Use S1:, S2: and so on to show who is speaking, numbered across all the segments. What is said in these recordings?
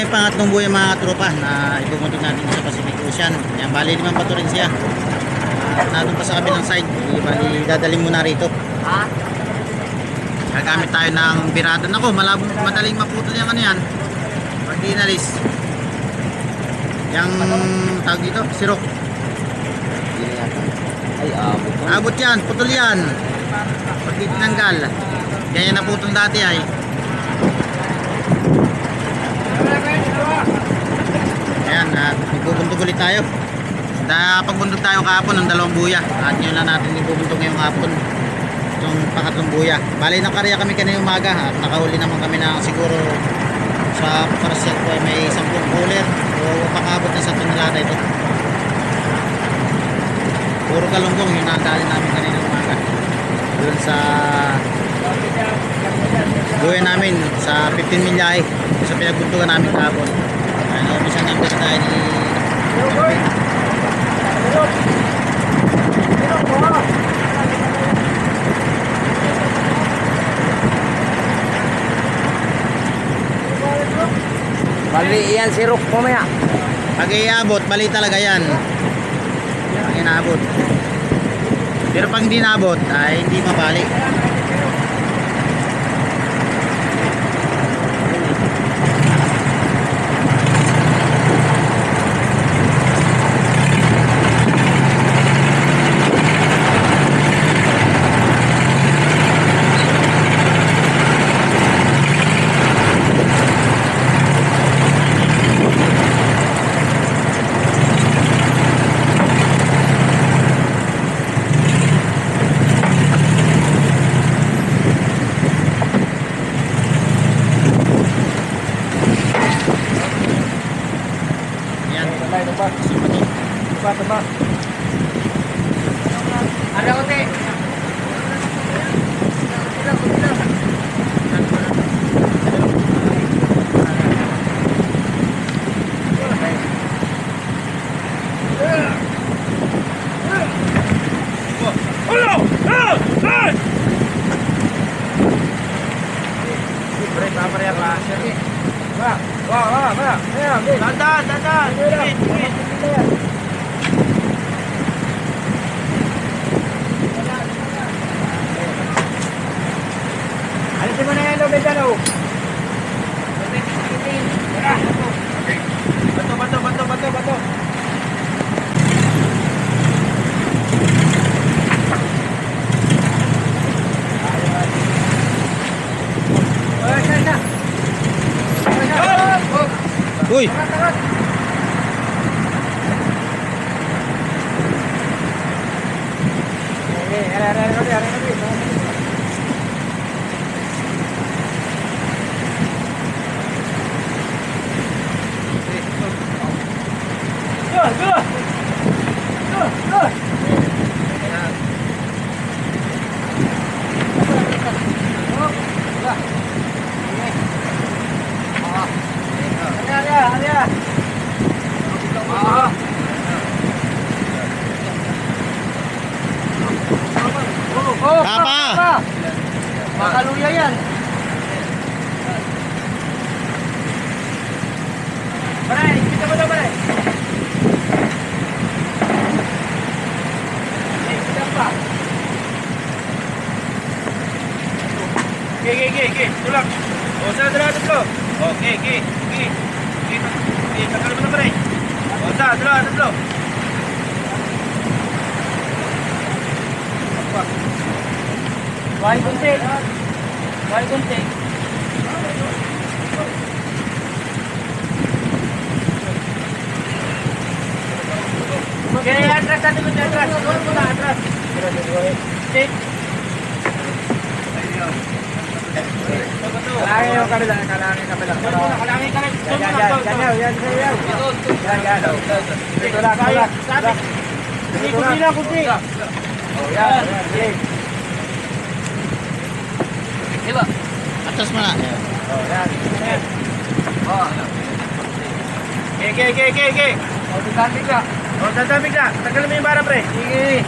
S1: yung pangatlong buhay mga tropa na ipupunta natin sa Pacific Ocean. Yan, bali 5 bato rin siya. Nandun pa sa kabilang side. Bali dadaling muna rito. Gagamit tayo ng birado. Nako, madaling maputol yung ano yan. Pag di inalis. Yung tawag dito, sirok.
S2: Ay, abot.
S1: Abot yan, putol yan. Pag di tinanggal. Ganyan naputol dati ay. Ayan, at magbubuntog ulit tayo. Pagbundog tayo kahapon ng 2 buya. At yun lang natin ibubuntog ngayong hapon. Itong pangatlong buya. Bali ng karya kami kanina umaga. At nakahuli naman kami na siguro sa parasyak po ay may 10 cooler. O pakabot na sa tonelada ito. Puro galunggong yung nakadali namin kanina umaga. Doon sa buhay namin sa 15 milyahe. Sa pinagbuntugan namin kahapon. Ay, naumisan ng pwede tayo ni
S2: Bali yan si Rook mamaya.
S1: pag iabot, bali talaga yan. Pag inaabot. Pero pag hindi naabot, ay hindi mabalik.
S2: Ada kote. Alisin mo na yan, Lobet, ano? Bato.
S1: Uy! Tapa!
S2: Makaluya yan. Baray, kita mo na, Baray. Kita pa. Oke. Tulak. O, sana tatlo. Oke. Takal mo na, Baray. O, tatlo. Why kunti? Okay, atras satu kunti atras. Atras. Cek. Kalangin yung kabila. Kalangin. Yan. Kunti. Oh, yan. Diba?
S1: Atas mo na.
S2: Oh, yan. Oh, ano? Okay. Oh, tatamig ka. Tagal mo yung bara, pre. Sige.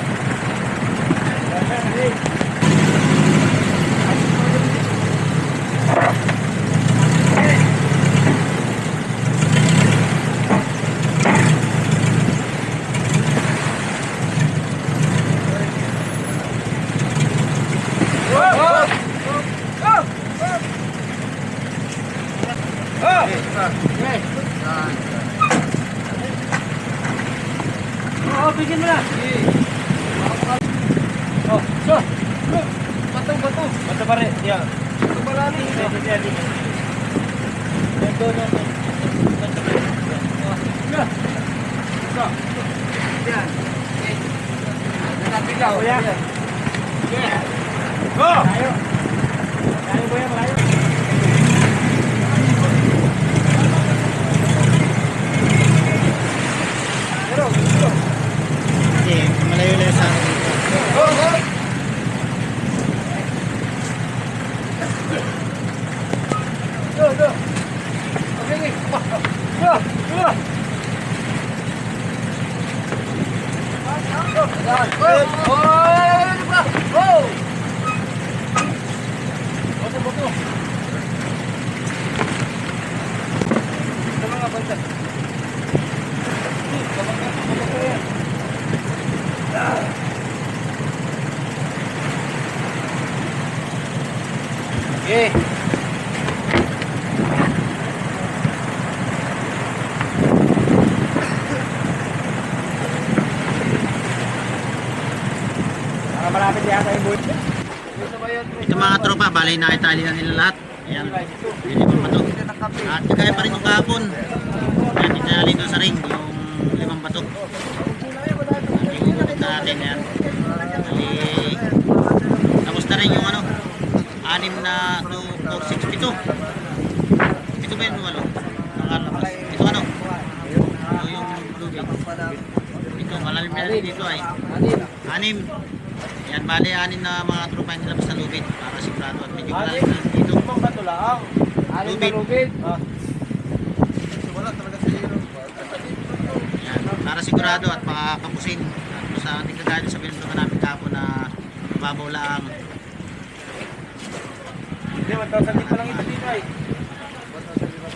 S2: Oh, so. Bato. Bato pa rin. Yan. Bato pa rin. Yan. Ito na. Yan. Yan. Natapigaw. Yan. Go! Tayo. Tayo po yan, malayo. Pero.
S1: Okay, malayo-layo sa akin dito.
S2: Go! Go! Okay. Go! Okay. Malapit yata yung buhay.
S1: Ito mga tropa, balay na itali na nila lahat. Ayan, lilibang bato. At kagaya pa rin yung kahapon. Ayan, itali doon sa ring, yung limang bato. Tingnan natin yan. Tapos na rin yung ano, 6 na 2, 6, 7. Ito ba yung walo? Nakalabas. Ito ano? Ito yung lubig. Ito, malalim na rin dito ay 6. Yan, bali 6 na mga tropa yung nilabas na lubid para sigurado at medyo malalim na dito.
S2: Limang bato lang.
S1: Lubid.
S2: Wala talaga sa hero.
S1: Yan, para sigurado at makakapusin. At sa ating kagaya sa pinuntungan namin kapo na mababaw lang.
S2: Hindi, 1,000 din pa lang ito dito ay.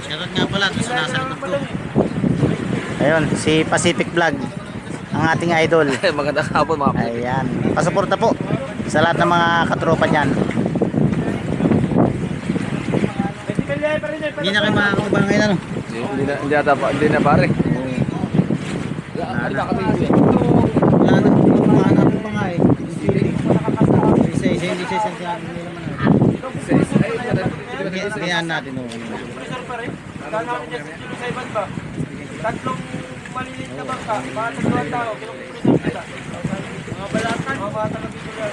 S1: Shoutout nga pala doon sa nasa likod ko. Ayun, si Pacific Vlog, ang ating idol.
S2: Magandang hapon mga
S1: Ayan, pasuporta po sa lahat ng mga katropa niyan. Hindi na kayo makakabang ngayon ano?
S2: Hindi na pare.
S1: Wala na, mahanap pa nga eh. Isa, hindi siya isang sabi nila naman. Ganyan natin o.
S2: Tatlong maliliit na bangka, mga tatlong tao, kinukulisan sila. Mga balatan. Mga bata na dito yan.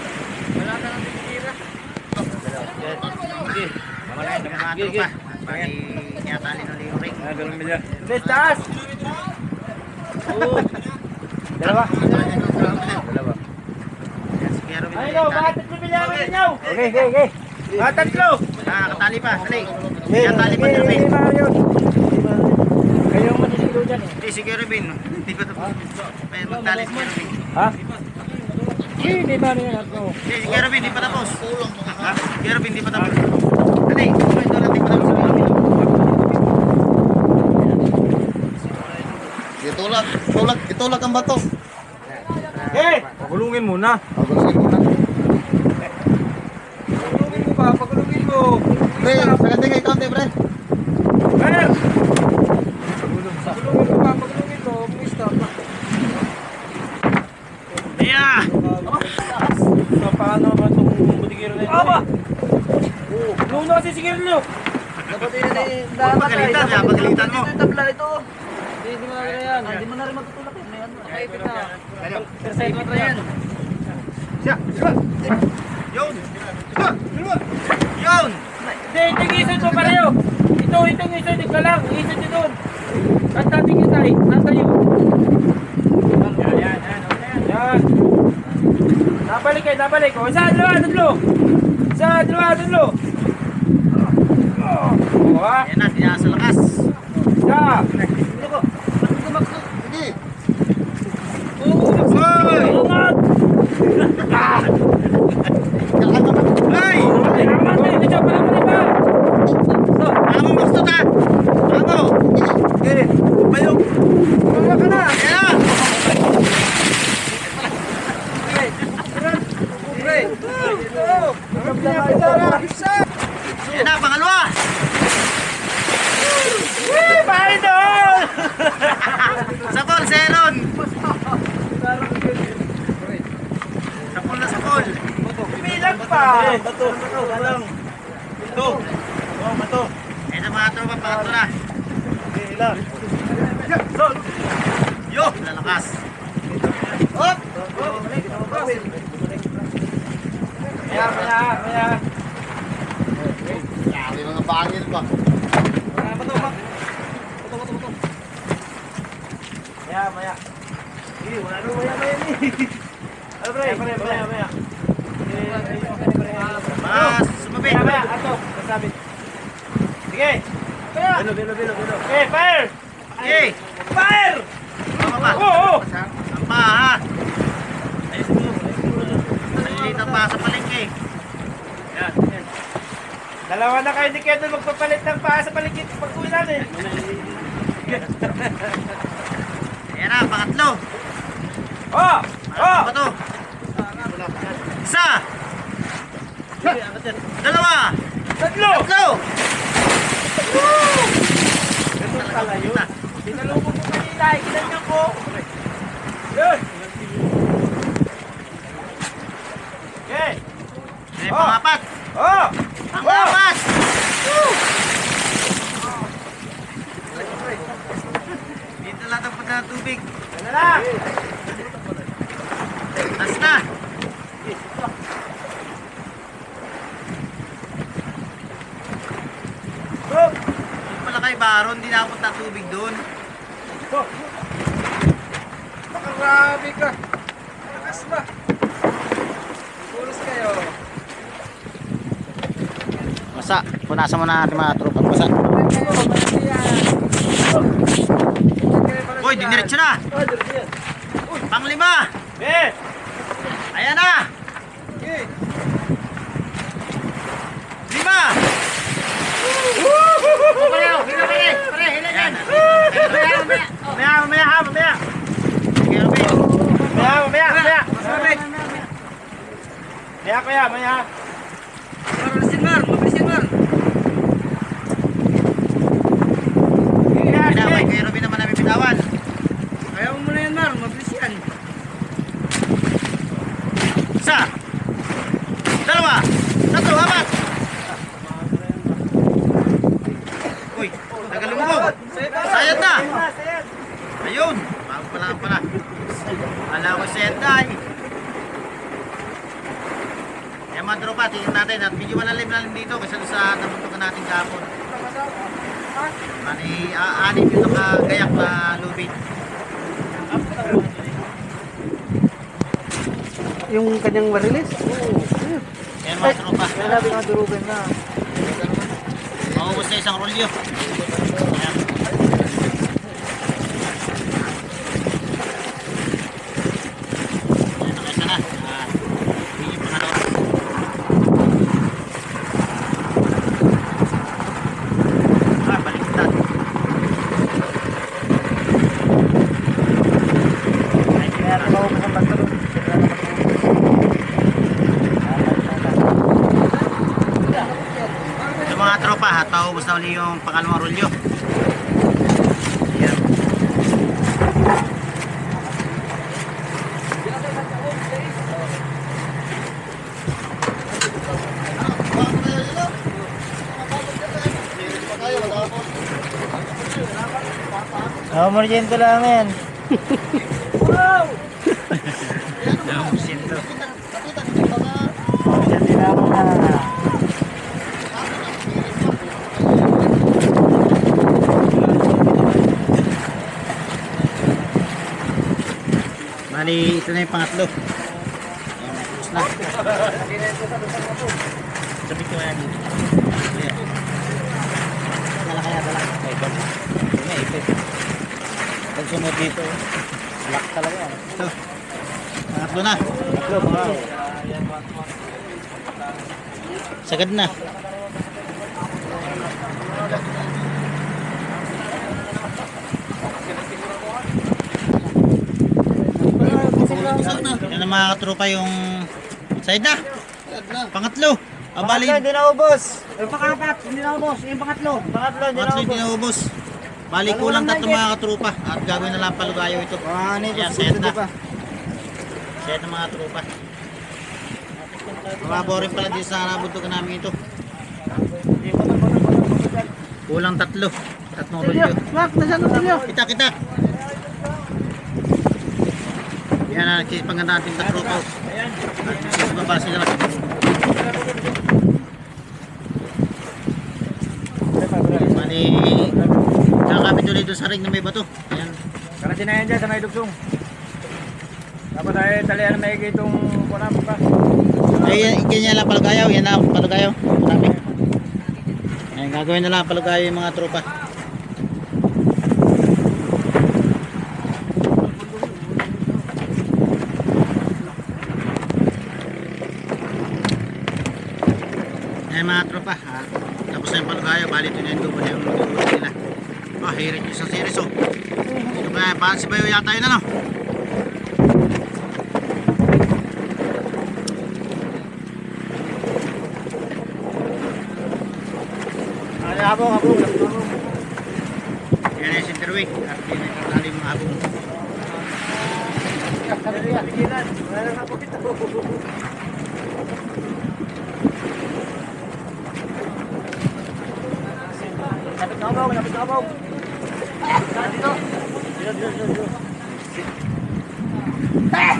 S2: Balatan na tinitira.
S1: Okay. Mamalayan ng mga tropa. Bali, kinatali ng liyo ring.
S2: Ganun nila. Hindi, taas! Dalawa.
S1: Sige, Robin.
S2: Ay, no, mga tatlo bilangan ninyo! Okay. Mga tatlo!
S1: Katali pa, dali. Kinatali pa, Robin.
S2: Kayo ang matisilo dyan eh.
S1: Hindi, sige, Robin. Hindi pa tapos. May magtali si Robin.
S2: Ha? Hindi ba niya ako?
S1: Hindi, sige, Robin, hindi pa tapos. Ha? Sige, Robin, hindi pa tapos. Dali, ito natin pa tapos si Robin.
S3: Itulak ang bato.
S2: Eh! Pagulungin muna.
S3: Pagulungin muna.
S2: Pagulungin mo ba? Pagulungin mo.
S3: Pre, sagandi kay kaunti, pre.
S2: Eh! Pagulungin mo ba? Pagulungin mo. Mista.
S1: Yeah!
S2: So, paano ba itong butigiro na ito? Aba! Gulungin na kasi si Kirlo.
S1: Pagalitan, ya, pagalitan mo.
S2: Hindi mo na rin yan. Hindi mo na rin matutulak yun. May ano, nakaipit na. Percent mo yan.
S1: Siya, siya. Yun! Siya, siya. Yun!
S2: Hindi, yung isod mo pareho. Itong isod, ikaw lang. Isod nyo doon. At natin kita eh. Nasa iyo. Yan. Nabalik. O, isa, dalawa, tatlo. O, ha?
S1: Ayan na, tinasa lakas.
S2: Isa.
S3: Sige.
S1: Hoy!
S2: Umat!
S1: Hoy!
S2: Umat eh. Ito, pala mo ba?
S1: Ako gusto ta! Ako!
S2: Okay. Bayog. Wala ka na.
S1: Ayan na! Ayan na, pangalawa!
S2: Pare doon! pa. Bato. Lang. Ito. Oh, bato.
S1: Ito mga tropa, pangatlo na.
S2: Ilan?
S1: Yo, lalakas.
S2: Hop! Maya.
S3: Yari mga bangin ba?
S2: Bato. Maya. Wala nang maya ni. Ano maya.
S1: Mas, sumabi.
S2: Maya, ato. Masabi. Sige. Bilo. Fire!
S1: Okay.
S2: Fire!
S1: Baka pa.
S2: Oo!
S1: Ang pa ha. Ayos mo. Maliliit ang pa sa palengke.
S2: Yan. Dalawa na kayo ni Kedon magpapalit ng paa sa paligid pag-uwi natin.
S1: Ayan na, pangatlo.
S2: Oh!
S1: Ano ba to? Isa. Dalawa.
S2: Tatlo!
S1: Tatlo.
S2: Ganun pala yun. Pinalubog ko kanina, kinanyan ko. Yun! Okay!
S1: Ayan, pangapat.
S2: Oh!
S1: Pangapat. Dito lang ang punta ng tubig.
S2: Yan na!
S1: Tas na.
S2: Oh!
S1: Yung pala kay Baron, hindi nakapunta ang tubig doon.
S2: Oh! Makarami ka! Lakas ba? Pulos kayo.
S1: Basa. Punasan mo na natin mga tropang basa. Uy, diniretso na. Panglima.
S2: Eh!
S1: Ayan na.
S2: Okay!
S1: Lima. Ayan.
S2: Mamaya!
S1: Sige, Ruby.
S2: Mamaya! Maya!
S1: Pinaway kay Ruby naman namin bitawan.
S2: Ayaw mo na yan, Mar. Mabilis yan.
S1: Isa. Dalawa. Tatlo. Apat. Uy, nagalumubog. Sayad na. Ayun. Bago pala. Wala ko sayad na eh. Kaya mga tropa, tingnan natin at medyo malalim dito kasi sa namuntukan natin kahapon. Mani, anim yung nakagayak na lubid.
S2: Yung kanyang marilis?
S1: Ayan mga tropa.
S2: Sabi nga durugin na.
S1: Maubos na isang rolyo. Ayan. Ayan, nakita na. Hindi pa nga baliktad. Ay, kaya na maubos ang pagtulog. Yung mga tropa, at maubos na uli yung pangalawang rolyo. Ayan.
S2: Moriento lang yan. Wow!
S1: Sinto.
S2: Moriento lang na.
S1: Bali, ito na yung pangatlo. Ayan, tapos na. Sabi ko yan. Ayan. Dala. May ipit. Pag sunod dito, lock talaga yan. Ito. Pangatlo na.
S2: Wow.
S1: Sagad na. Yan ang mga katropa yung side na. Pangatlo. Bali,
S2: Hindi naubos. Yung pangapat, hindi naubos. Yung pangatlo. Pangatlo,
S1: pangatlo hindi naubos. Bali kulang tatlo mga katropa. At gagawin na lang palugayo ito.
S2: Ano
S1: Ayan, set na. Set na mga tropa. Mababorin pala din sa nabuntukan namin ito. Kulang tatlo. Tatlong rolyo.
S2: Mak, nasaan ang tulyo?
S1: Kita, kita. Yan na, nagsisipaganda natin tatlo pa. At nagsisibaba sila. Mali, kakapit ulit doon sa ring na may bato. Ayan.
S2: Karating na yan dyan sa may dugsong. Tapos ay talihan na may itong kunam pa.
S1: Ay, ganyan lang palugayaw. Yan na, palugayaw. Marami. Ay, gagawin na lang palugayaw yung mga tropa. Ay, mga tropa. Tapos na yung palugayaw. Bali ito na yung double yung double nila. Oh, hirit yung isang series oh. Ito ba, parang si Bayo yata yun ano?
S2: Abong.
S1: Yan yung centerway. At yun yung tatali mga abong.
S2: Lapit na abong. Dito.
S1: Up!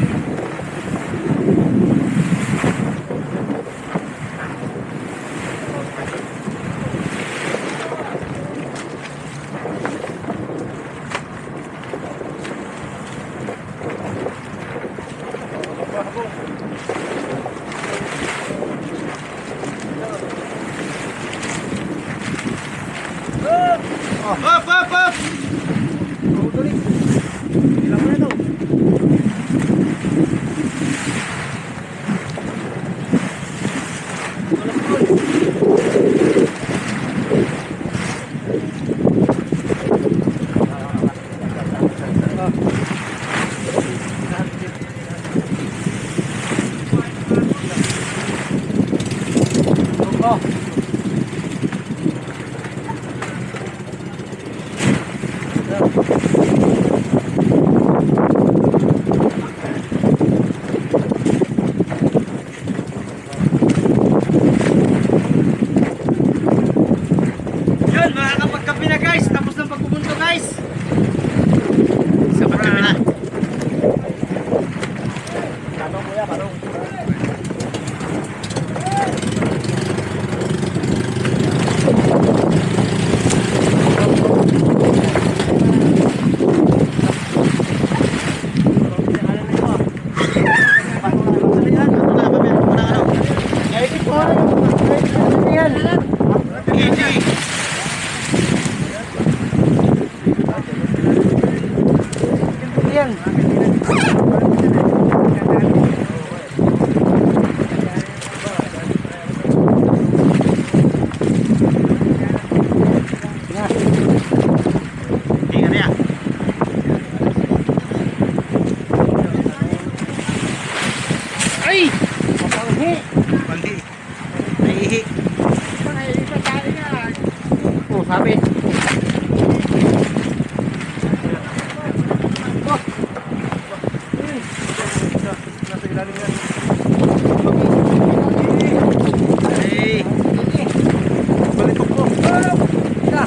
S2: Ilang mo na ito? Yun, makakapagkapi na guys. Tapos ng pagpupunto guys.
S1: Sapat kami na.
S2: Tanong mo yan, tanong.
S1: Ay! Baldi. Naihi.
S2: Oh, sabi. Nasa ilalim yan.
S1: Ay!
S2: Balitok ko. Isa.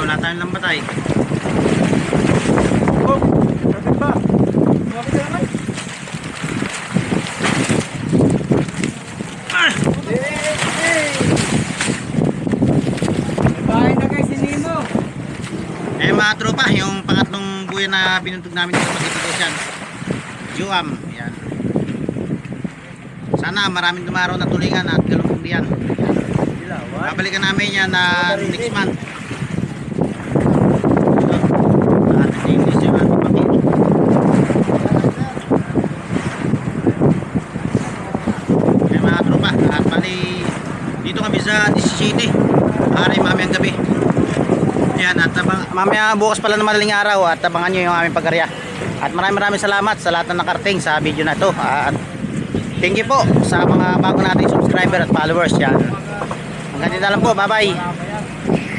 S1: Wala tayong lambatay.
S2: Oh, kapit ba? Kapit na naman. Bahay na guys, hindi mo.
S1: Eh mga tropa, yung pangatlong buya na binuntog namin dito dito yan. Juam, yan. Sana maraming dumaraw na tulingan at galungkong diyan. Babalikan namin yan na next month. At English yung ating pakito. Eh mga tropa, at bali dito kami sa 17. Ari mamayang gabi. Yan, at mamaya bukas pala ng madaling araw at abangan nyo yung aming pag-arya. At maraming salamat sa lahat na nakarating sa video na to. At thank you po sa mga bago nating subscriber at followers. Yan. Hanggang dito lang po. Bye bye.
S2: Wala pa yan.